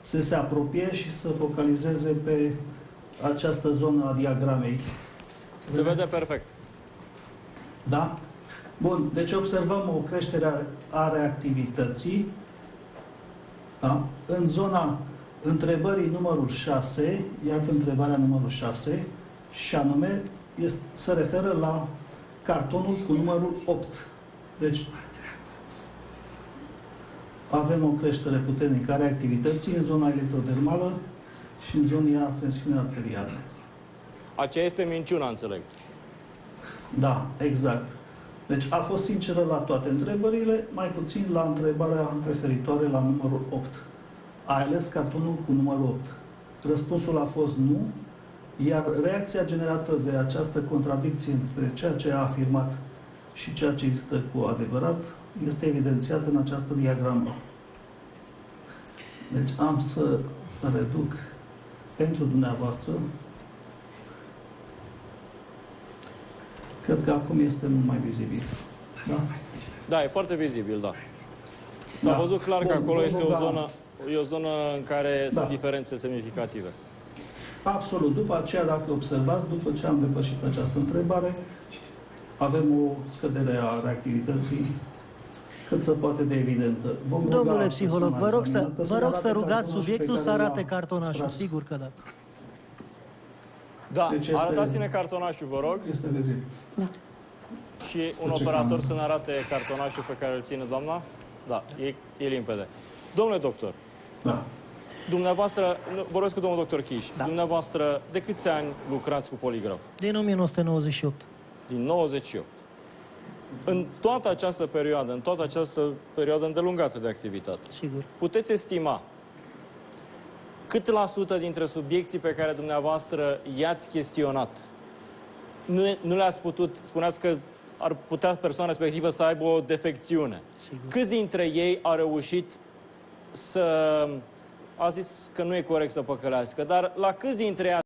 să se apropie și să focalizeze pe această zonă a diagramei. Se vede perfect. Da? Bun, deci observăm o creștere a reactivității. Da? În zona întrebării numărul 6, iată întrebarea numărul 6, și anume se referă la cartonul cu numărul 8. Deci avem o creștere puternică a reactivității în zona electrodermală și în zona tensiunii arteriale. Aceea este minciuna, înțeleg. Da, exact. Deci a fost sinceră la toate întrebările, mai puțin la întrebarea referitoare la numărul 8. Ai ales cartonul cu numărul 8. Răspunsul a fost nu, iar reacția generată de această contradicție între ceea ce a afirmat și ceea ce există cu adevărat este evidențiată în această diagramă. Deci am să reduc pentru dumneavoastră. Cred că acum este mult mai vizibil. Da? Da, e foarte vizibil, da. S-a văzut clar că acolo este o zonă în care sunt diferențe semnificative. Absolut. După aceea, dacă observați, după ce am depășit această întrebare, avem o scădere a reactivității cât se poate de evidentă. Domnule psiholog, vă rog să rugați subiectul să arate cartonașul. Sigur că da. Da, deci arătați-ne cartonașul, vă rog. Este vizibil. Da. Și un operator să ne arate cartonașul pe care îl ține doamna? Da, e limpede. Domnule doctor, da. Dumneavoastră, vorbesc cu domnul doctor Chiș, da. Dumneavoastră, de câți ani lucrați cu poligraf? Din 1998. Din 98. În toată această perioadă, îndelungată de activitate, Sigur. puteți estima cât la sută dintre subiecții pe care dumneavoastră i-ați chestionat nu le-ați putut, spuneați că ar putea persoana respectivă să aibă o defecțiune. Sigur. Câți dintre ei au reușit să... A zis că nu e corect să păcălească, dar la câți dintre ei